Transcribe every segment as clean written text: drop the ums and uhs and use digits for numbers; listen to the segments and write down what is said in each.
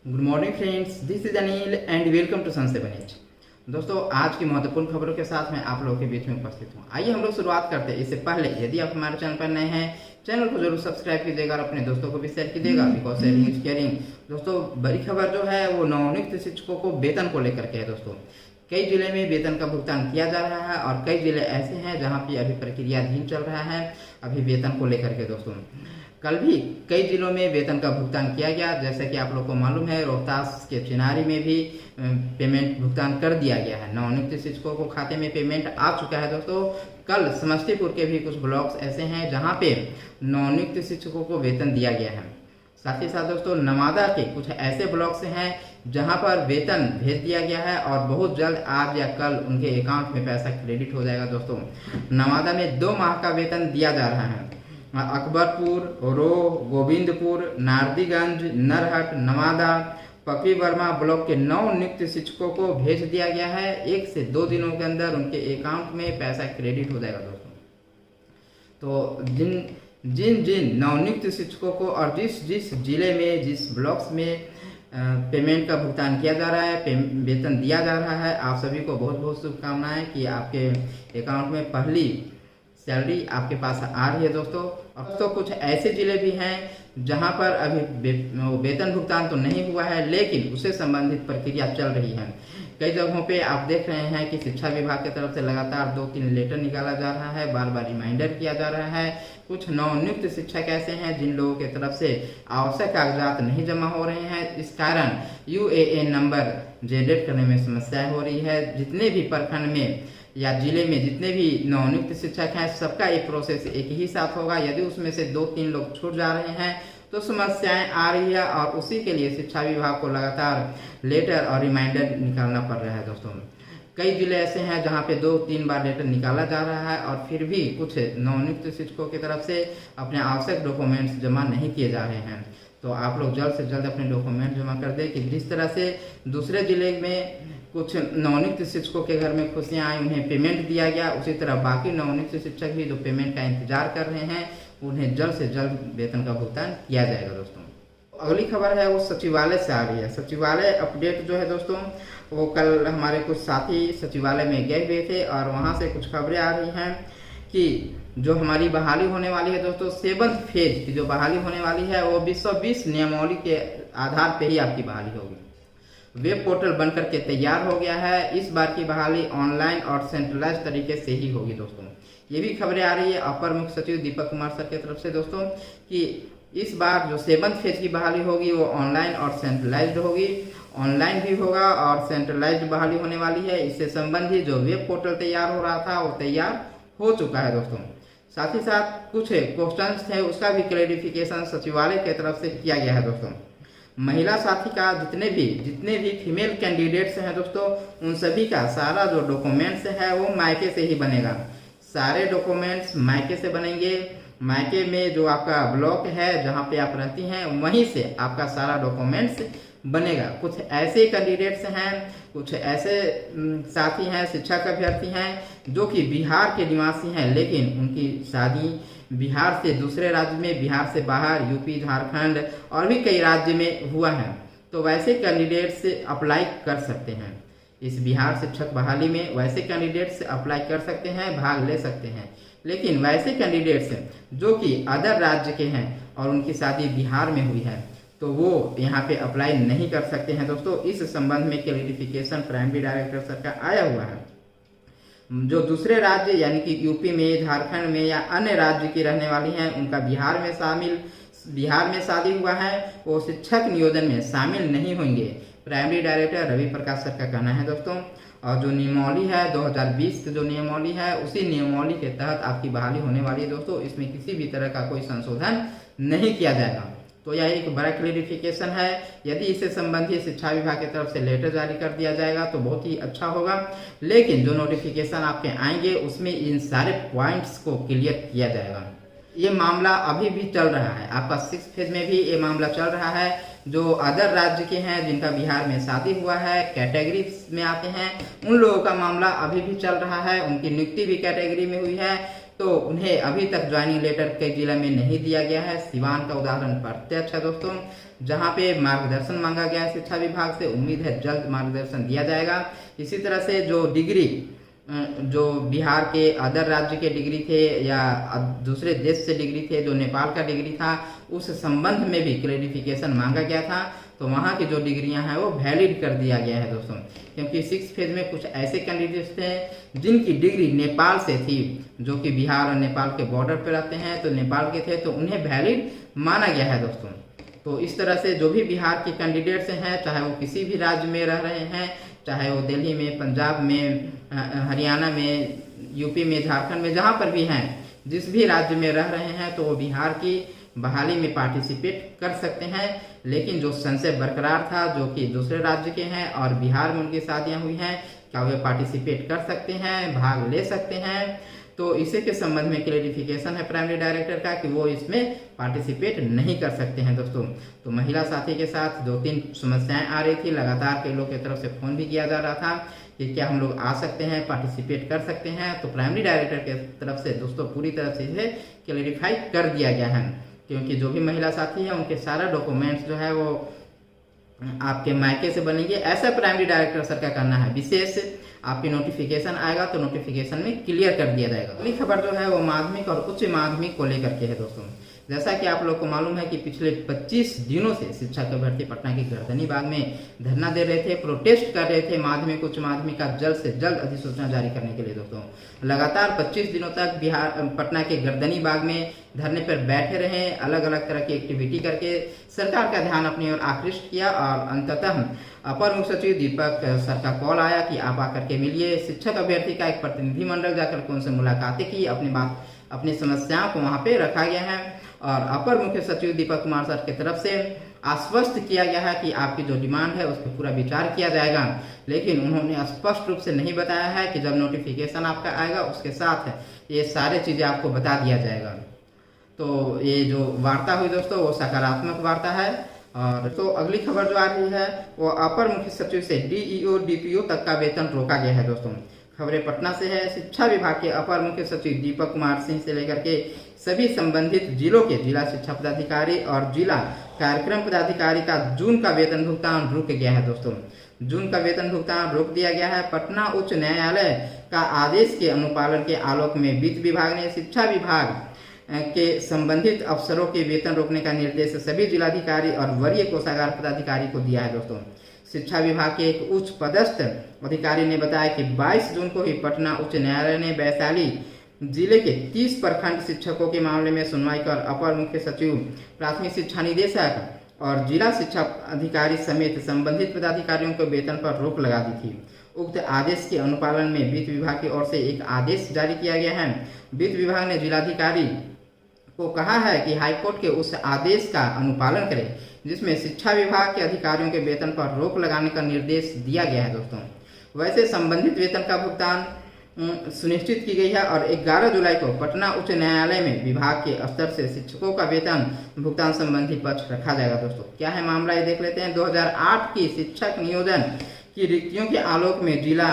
Good morning friends, this is Anil and welcome to Sun 7 H. दोस्तों, आज की महत्वपूर्ण खबरों के साथ मैं आप लोगों के बीच में उपस्थित हूँ। आइए हम लोग शुरुआत करते हैं। इससे पहले यदि आप हमारे चैनल पर नए हैं, चैनल को जरूर सब्सक्राइब कीजिएगा और अपने दोस्तों को भी शेयर कीजिएगा, बिकॉज शेयरिंग इज केयरिंग। दोस्तों, बड़ी खबर जो है वो नवनियुक्त शिक्षकों को वेतन को लेकर के है। दोस्तों, कई जिले में वेतन का भुगतान किया जा रहा है और कई जिले ऐसे हैं जहां पे अभी प्रक्रियाधीन चल रहा है अभी वेतन को लेकर के। दोस्तों, कल भी कई जिलों में वेतन का भुगतान किया गया। जैसे कि आप लोग को मालूम है, रोहतास के चिनारी में भी पेमेंट भुगतान कर दिया गया है। नवनियुक्त शिक्षकों को खाते में पेमेंट आ चुका है। दोस्तों, कल समस्तीपुर के भी कुछ ब्लॉक्स ऐसे हैं जहां पे नवनियुक्त शिक्षकों को वेतन दिया गया है। साथ ही साथ दोस्तों, नवादा के कुछ ऐसे ब्लॉक्स हैं जहां पर वेतन भेज दिया गया है और बहुत जल्द आज या कल उनके अकाउंट में पैसा क्रेडिट हो जाएगा। दोस्तों, नवादा में 2 माह का वेतन दिया जा रहा है। अकबरपुर, रोह, गोविंदपुर, नारदीगंज, नरहट, नवादा, पकड़ी वर्मा ब्लॉक के 9 नियुक्त शिक्षकों को भेज दिया गया है। 1 से 2 दिनों के अंदर उनके अकाउंट में पैसा क्रेडिट हो जाएगा। दोस्तों, तो जिन नवनियुक्त शिक्षकों को और जिस जिले में, जिस ब्लॉक्स में पेमेंट का भुगतान किया जा रहा है, वेतन दिया जा रहा है, आप सभी को बहुत बहुत शुभकामनाएं कि आपके अकाउंट में पहली सैलरी आपके पास आ रही है। दोस्तों, अब तो कुछ ऐसे जिले भी हैं जहां पर अभी वेतन भुगतान तो नहीं हुआ है, लेकिन उससे संबंधित प्रक्रिया चल रही है। कई जगहों पे आप देख रहे हैं कि शिक्षा विभाग की तरफ से लगातार 2-3 लेटर निकाला जा रहा है, बार बार रिमाइंडर किया जा रहा है। कुछ नवनियुक्त शिक्षक ऐसे हैं जिन लोगों की तरफ से आवश्यक कागजात नहीं जमा हो रहे हैं, इस कारण UAN नंबर जनरेट करने में समस्या हो रही है। जितने भी प्रखंड में या जिले में जितने भी नवनियुक्त शिक्षक हैं, सबका ये प्रोसेस एक ही साथ होगा। यदि उसमें से 2-3 लोग छूट जा रहे हैं तो समस्याएं आ रही है और उसी के लिए शिक्षा विभाग को लगातार लेटर और रिमाइंडर निकालना पड़ रहा है। दोस्तों, कई जिले ऐसे हैं जहां पे 2-3 बार लेटर निकाला जा रहा है और फिर भी कुछ नवनियुक्त शिक्षकों की तरफ से अपने आवश्यक डॉक्यूमेंट्स जमा नहीं किए जा रहे हैं। तो आप लोग जल्द से जल्द अपने डॉक्यूमेंट जमा कर दें कि जिस तरह से दूसरे जिले में कुछ नवनियुक्त शिक्षकों के घर में खुशियां आई, उन्हें पेमेंट दिया गया, उसी तरह बाकी नवनियुक्त शिक्षक भी जो पेमेंट का इंतजार कर रहे हैं उन्हें जल्द से जल्द वेतन का भुगतान किया जाएगा। दोस्तों, अगली खबर है वो सचिवालय से आ रही है। सचिवालय अपडेट जो है दोस्तों, वो कल हमारे कुछ साथी सचिवालय में गए हुए थे और वहां से कुछ खबरें आ रही हैं कि जो हमारी बहाली होने वाली है दोस्तों, 7th फेज की जो बहाली होने वाली है वो 2020 नियमावली के आधार पे ही आपकी बहाली होगी। वेब पोर्टल बनकर के तैयार हो गया है। इस बार की बहाली ऑनलाइन और सेंट्रलाइज तरीके से ही होगी। दोस्तों, ये भी खबरें आ रही है अपर मुख्य सचिव दीपक कुमार सर की तरफ से दोस्तों कि इस बार जो 7th फेज की बहाली होगी वो ऑनलाइन और सेंट्रलाइज्ड होगी। ऑनलाइन भी होगा और सेंट्रलाइज्ड बहाली होने वाली है। इससे संबंधित जो वेब पोर्टल तैयार हो रहा था वो तैयार हो चुका है। दोस्तों, साथ ही साथ कुछ क्वेश्चन थे उसका भी क्लैरिफिकेशन सचिवालय की तरफ से किया गया है। दोस्तों, महिला साथी का जितने भी फीमेल कैंडिडेट्स हैं दोस्तों, उन सभी का सारा जो डॉक्यूमेंट्स है वो मायके से ही बनेगा। सारे डॉक्यूमेंट्स मायके से बनेंगे। मायके में जो आपका ब्लॉक है जहां पे आप रहती हैं वहीं से आपका सारा डॉक्यूमेंट्स बनेगा। कुछ ऐसे कैंडिडेट्स हैं, कुछ ऐसे साथी हैं, शिक्षक अभ्यर्थी हैं जो कि बिहार के निवासी हैं, लेकिन उनकी शादी बिहार से दूसरे राज्य में, बिहार से बाहर यूपी, झारखंड और भी कई राज्य में हुआ है। तो वैसे कैंडिडेट्स अप्लाई कर सकते हैं इस बिहार शिक्षक बहाली में। वैसे कैंडिडेट्स अप्लाई कर सकते हैं, भाग ले सकते हैं। लेकिन वैसे कैंडिडेट्स जो कि अदर राज्य के हैं और उनकी शादी बिहार में हुई है तो वो यहाँ पे अप्लाई नहीं कर सकते हैं। दोस्तों, इस संबंध में क्लैरिफिकेशन प्राइमरी डायरेक्टर सर का आया हुआ है। जो दूसरे राज्य यानी कि यूपी में, झारखंड में या अन्य राज्य की रहने वाली हैं, उनका बिहार में शादी हुआ है, वो शिक्षक नियोजन में शामिल नहीं होंगे। Primary director Ravi Prakash sir का कहना है। दोस्तों, और जो नियमावली है 2020 की जो नियमावली है उसी नियमावली के तहत आपकी बहाली होने वाली है। दोस्तों, इसमें किसी भी तरह का कोई संशोधन नहीं किया जाएगा। तो यह एक बड़ा क्लैरिफिकेशन है। यदि इससे संबंधित शिक्षा विभाग की तरफ से लेटर जारी कर दिया जाएगा तो बहुत ही अच्छा होगा। लेकिन जो नोटिफिकेशन आपके आएंगे उसमें इन सारे पॉइंट्स को क्लियर किया जाएगा। ये मामला अभी भी चल रहा है। आपका 6th फेज में भी ये मामला चल रहा है। जो अदर राज्य के हैं जिनका बिहार में शादी हुआ है, कैटेगरी में आते हैं, उन लोगों का मामला अभी भी चल रहा है। उनकी नियुक्ति भी कैटेगरी में हुई है तो उन्हें अभी तक ज्वाइनिंग लेटर कई जिला में नहीं दिया गया है। सिवान का उदाहरण प्रत्यक्ष है दोस्तों। जहां पे मार्गदर्शन मांगा गया है शिक्षा विभाग से। उम्मीद है जल्द मार्गदर्शन दिया जाएगा। इसी तरह से जो डिग्री जो बिहार के अदर राज्य के डिग्री थे या दूसरे देश से डिग्री थे, जो नेपाल का डिग्री था, उस संबंध में भी क्लैरिफिकेशन मांगा गया था। तो वहाँ की जो डिग्रियां हैं वो वैलिड कर दिया गया है दोस्तों, क्योंकि 6 फेज में कुछ ऐसे कैंडिडेट्स थे जिनकी डिग्री नेपाल से थी, जो कि बिहार और नेपाल के बॉर्डर पर रहते हैं, तो नेपाल के थे, तो उन्हें वैलिड माना गया है दोस्तों। तो इस तरह से जो भी बिहार के कैंडिडेट्स हैं, चाहे वो किसी भी राज्य में रह रहे हैं, चाहे वो दिल्ली में, पंजाब में, हरियाणा में, यूपी में, झारखंड में, जहाँ पर भी हैं, जिस भी राज्य में रह रहे हैं, तो वो बिहार की बहाली में पार्टिसिपेट कर सकते हैं। लेकिन जो संशय बरकरार था, जो कि दूसरे राज्य के हैं और बिहार में उनकी शादियाँ हुई हैं, क्या वे पार्टिसिपेट कर सकते हैं, भाग ले सकते हैं? तो इसी के संबंध में क्लैरिफिकेशन है प्राइमरी डायरेक्टर का कि वो इसमें पार्टिसिपेट नहीं कर सकते हैं दोस्तों। तो महिला साथी के साथ 2-3 समस्याएं आ रही थी, लगातार कई लोगों की तरफ से फोन भी किया जा रहा था कि क्या हम लोग आ सकते हैं, पार्टिसिपेट कर सकते हैं। तो प्राइमरी डायरेक्टर के तरफ से दोस्तों पूरी तरह से इसे क्लैरिफाई कर दिया गया है, क्योंकि जो भी महिला साथी है उनके सारा डॉक्यूमेंट्स जो है वो आपके मायके से बनेंगे, ऐसा प्राइमरी डायरेक्टर सर का कहना है। विशेष आपकी नोटिफिकेशन आएगा तो नोटिफिकेशन में क्लियर कर दिया जाएगा। अगली खबर जो है वो माध्यमिक और उच्च माध्यमिक को लेकर के है दोस्तों। जैसा कि आप लोग को मालूम है कि पिछले 25 दिनों से शिक्षक अभ्यर्थी पटना के गर्दनी बाग में धरना दे रहे थे, प्रोटेस्ट कर रहे थे माध्यमिक उच्च माध्यमिक का जल्द से जल्द अधिसूचना जारी करने के लिए दोस्तों। लगातार 25 दिनों तक पटना के गर्दनी बाग में धरने पर बैठे रहे, अलग अलग तरह की एक्टिविटी करके सरकार का ध्यान अपनी ओर आकृष्ट किया और अंततः अपर मुख्य सचिव दीपक सर का कॉल आया कि आप आकर के मिलिए। शिक्षक अभ्यर्थी का एक प्रतिनिधिमंडल जाकर के उनसे मुलाकातें की, अपनी समस्याओं को वहां पे रखा गया है और अपर मुख्य सचिव दीपक कुमार सर की तरफ से आश्वस्त किया गया है कि आपकी जो डिमांड है उस पर पूरा विचार किया जाएगा। लेकिन उन्होंने स्पष्ट रूप से नहीं बताया है कि जब नोटिफिकेशन आपका आएगा उसके साथ ये सारी चीजें आपको बता दिया जाएगा। तो ये जो वार्ता हुई दोस्तों वो सकारात्मक वार्ता है। और तो अगली खबर जो आ रही है वो अपर मुख्य सचिव से डीईओ डीपीओ तक का वेतन रोका गया है दोस्तों। खबरें पटना से है। शिक्षा विभाग के अपर मुख्य सचिव दीपक कुमार सिंह से लेकर के सभी संबंधित जिलों के जिला शिक्षा पदाधिकारी और जिला कार्यक्रम पदाधिकारी का जून का वेतन भुगतान रुक गया है दोस्तों। जून का वेतन भुगतान रोक दिया गया है। पटना उच्च न्यायालय का आदेश के अनुपालन के आलोक में वित्त विभाग ने शिक्षा विभाग के संबंधित अफसरों के वेतन रोकने का निर्देश सभी जिलाधिकारी और वरीय कोषागार पदाधिकारी को दिया है दोस्तों। शिक्षा विभाग के एक उच्च पदस्थ अधिकारी ने बताया कि 22 जून को ही पटना उच्च न्यायालय ने वैशाली जिले के 30 प्रखंड शिक्षकों के मामले में सुनवाई कर अपर मुख्य सचिव, प्राथमिक शिक्षा निदेशक और जिला शिक्षा अधिकारी समेत संबंधित पदाधिकारियों को वेतन पर रोक लगा दी थी। उक्त आदेश के अनुपालन में वित्त विभाग की ओर से एक आदेश जारी किया गया है। वित्त विभाग ने जिलाधिकारी को कहा है कि हाईकोर्ट के उस आदेश का अनुपालन करें जिसमें शिक्षा विभाग के अधिकारियों के वेतन पर रोक लगाने का निर्देश दिया गया है दोस्तों। वैसे संबंधित वेतन का भुगतान सुनिश्चित की गई है और 11 जुलाई को पटना उच्च न्यायालय में विभाग के स्तर से शिक्षकों का वेतन भुगतान संबंधी पक्ष रखा जाएगा दोस्तों। क्या है मामला ये देख लेते हैं। 2008 की शिक्षक नियोजन की रिक्तियों के आलोक में जिला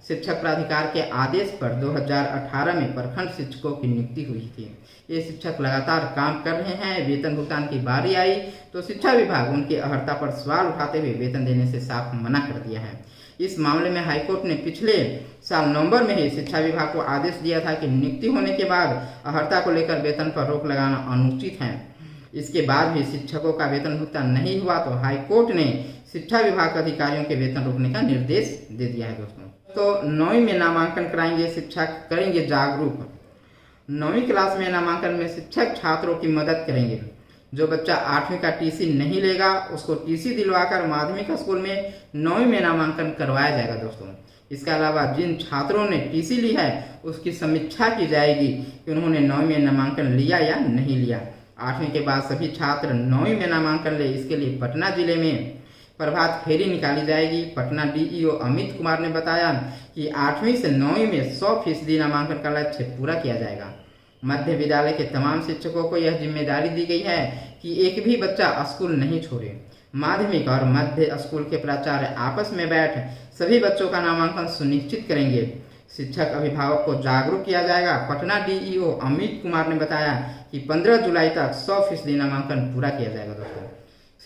शिक्षक प्राधिकार के आदेश पर 2018 में प्रखंड शिक्षकों की नियुक्ति हुई थी। ये शिक्षक लगातार काम कर रहे हैं। वेतन भुगतान की बारी आई तो शिक्षा विभाग उनकी अहर्ता पर सवाल उठाते हुए वेतन देने से साफ मना कर दिया है। इस मामले में हाईकोर्ट ने पिछले साल नवंबर में ही शिक्षा विभाग को आदेश दिया था कि नियुक्ति होने के बाद अहर्ता को लेकर वेतन पर रोक लगाना अनुचित है। इसके बाद भी शिक्षकों का वेतन भुगतान नहीं हुआ तो हाईकोर्ट ने शिक्षा विभाग के अधिकारियों के वेतन रोकने का निर्देश दे दिया है दोस्तों। तो 9वीं में नामांकन कराएंगे शिक्षक, करेंगे जागरूक। 9वीं क्लास में नामांकन में शिक्षक छात्रों की मदद करेंगे। जो बच्चा 8वीं का टीसी नहीं लेगा उसको टीसी दिलवाकर माध्यमिक स्कूल में 9वीं में नामांकन करवाया जाएगा दोस्तों। इसके अलावा जिन छात्रों ने टीसी ली है उसकी समीक्षा की जाएगी कि उन्होंने 9वीं में नामांकन लिया या नहीं लिया। 8वीं के बाद सभी छात्र 9वीं में नामांकन ले, इसके लिए पटना जिले में प्रभात फेरी निकाली जाएगी। पटना डीईओ अमित कुमार ने बताया कि 8वीं से 9वीं में 100% नामांकन का लक्ष्य पूरा किया जाएगा। मध्य विद्यालय के तमाम शिक्षकों को यह जिम्मेदारी दी गई है कि एक भी बच्चा स्कूल नहीं छोड़े। माध्यमिक और मध्य स्कूल के प्राचार्य आपस में बैठ सभी बच्चों का नामांकन सुनिश्चित करेंगे। शिक्षक अभिभावक को जागरूक किया जाएगा। पटना डीईओ अमित कुमार ने बताया कि 15 जुलाई तक 100% नामांकन पूरा किया जाएगा दोस्तों।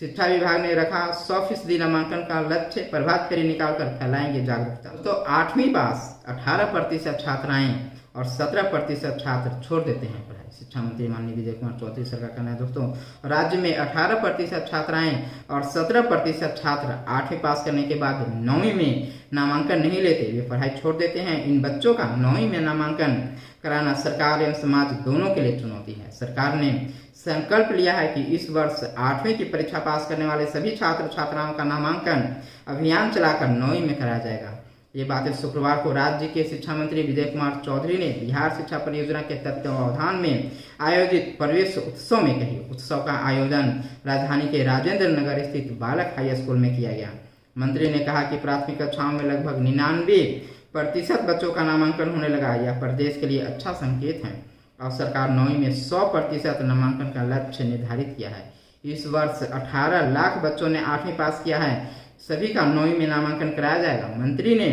शिक्षा विभाग ने रखा 100% नामांकन का लक्ष्य, प्रभात फेरी निकालकर फैलाएंगे जागरूकता। तो 8वीं पास 18% छात्राएं और 17% छात्र छोड़ देते हैं पढ़ाई। शिक्षा मंत्री माननीय विजय कुमार चौधरी सर का कहना है दोस्तों, राज्य में 18% छात्राएं और 17% छात्र 8वीं पास करने के बाद 9वीं में नामांकन नहीं लेते, वे पढ़ाई छोड़ देते हैं। इन बच्चों का 9वीं में नामांकन कराना सरकार एवं समाज दोनों के लिए चुनौती है। सरकार ने संकल्प लिया है कि इस वर्ष 8वीं की परीक्षा पास करने वाले सभी छात्र छात्राओं का नामांकन अभियान चलाकर 9वीं में कराया जाएगा। ये बातें शुक्रवार को राज्य के शिक्षा मंत्री विजय कुमार चौधरी ने बिहार शिक्षा परियोजना के तत्वावधान में आयोजित प्रवेश उत्सव में कही। उत्सव का आयोजन राजधानी के राजेंद्र नगर स्थित बालक हाई स्कूल में किया गया। मंत्री ने कहा कि प्राथमिक कक्षाओं में लगभग 99% बच्चों का नामांकन होने लगा। यह प्रदेश के लिए अच्छा संकेत है और सरकार 9वीं में 100% नामांकन का लक्ष्य निर्धारित किया है। इस वर्ष 18 लाख बच्चों ने 8वीं पास किया है, सभी का 9वीं में नामांकन कराया जाएगा। मंत्री ने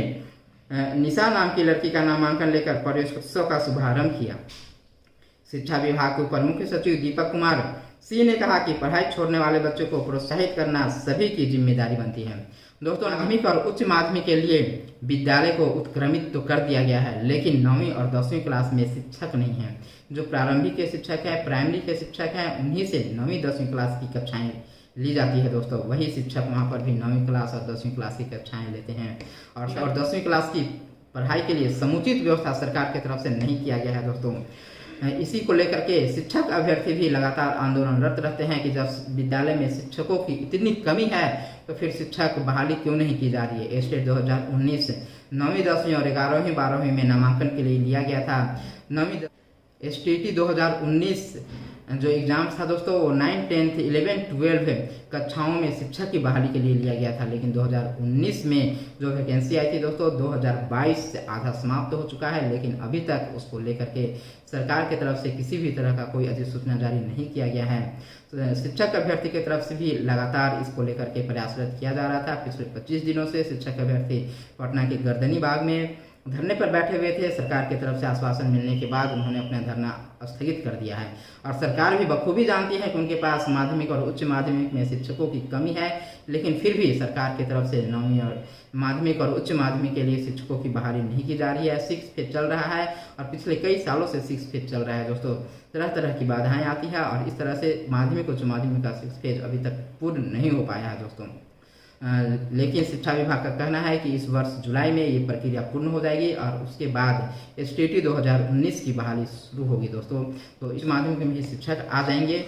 निशा नाम की लड़की का नामांकन लेकर प्रवेश उत्सव का शुभारंभ किया। शिक्षा विभाग के उपर मुख्य सचिव दीपक कुमार सिंह ने कहा कि पढ़ाई छोड़ने वाले बच्चों को प्रोत्साहित करना सभी की जिम्मेदारी बनती है। दोस्तों, माध्यमिक और उच्च माध्यमिक के लिए विद्यालय को उत्क्रमित तो कर दिया गया है, लेकिन 9वीं और 10वीं क्लास में शिक्षक नहीं है। जो प्रारंभिक के शिक्षक है, प्राइमरी के शिक्षक हैं, उन्हीं से 9वीं 10वीं क्लास की कक्षाएं ली जाती है। दोस्तों, वही शिक्षक वहाँ पर भी 9वीं क्लास और 10वीं क्लास की कक्षाएं लेते हैं और 10वीं क्लास की पढ़ाई के लिए समुचित व्यवस्था सरकार की तरफ से नहीं किया गया है। दोस्तों, इसी को लेकर के शिक्षक अभ्यर्थी भी लगातार आंदोलनरत रहते हैं कि जब विद्यालय में शिक्षकों की इतनी कमी है तो फिर शिक्षक बहाली क्यों नहीं की जा रही है। स्टेट 2019 9वीं 10वीं और 11वीं 12वीं में नामांकन के लिए लिया गया था। 9वीं STT 2019 जो एग्जाम था दोस्तों, वो 9, 10, 11, 12 कक्षाओं में शिक्षक की बहाली के लिए लिया गया था, लेकिन 2019 में जो वैकेंसी आई थी दोस्तों, 2022 से आधा समाप्त हो चुका है, लेकिन अभी तक उसको लेकर के सरकार की तरफ से किसी भी तरह का कोई अधिसूचना जारी नहीं किया गया है। तो शिक्षक अभ्यर्थी की तरफ से भी लगातार इसको लेकर के प्रयासरत किया जा रहा था। पिछले 25 दिनों से शिक्षक अभ्यर्थी पटना के गर्दनी बाग में धरने पर बैठे हुए थे। सरकार की तरफ से आश्वासन मिलने के बाद उन्होंने अपना धरना स्थगित कर दिया है और सरकार भी बखूबी जानती है कि उनके पास माध्यमिक और उच्च माध्यमिक में शिक्षकों की कमी है, लेकिन फिर भी सरकार की तरफ से 9वीं और माध्यमिक और उच्च माध्यमिक के लिए शिक्षकों की बहाली नहीं की जा रही है। 6 फेज चल रहा है और पिछले कई सालों से 6 फेज चल रहा है। दोस्तों, तरह तरह की बाधाएं आती है और इस तरह से माध्यमिक उच्च माध्यमिक का 6 फेज अभी तक पूर्ण नहीं हो पाया है दोस्तों। लेकिन शिक्षा विभाग का कहना है कि इस वर्ष जुलाई में ये प्रक्रिया पूर्ण हो जाएगी और उसके बाद STT 2019 की बहाली शुरू होगी दोस्तों। तो इस माध्यम में शिक्षक आ जाएंगे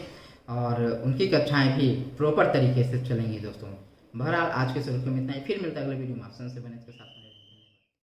और उनकी कक्षाएं भी प्रॉपर तरीके से चलेंगी दोस्तों। बहरहाल आज के सुर्खियों में इतना ही, फिर मिलता है अगले वीडियो में आप संजय बने के साथ।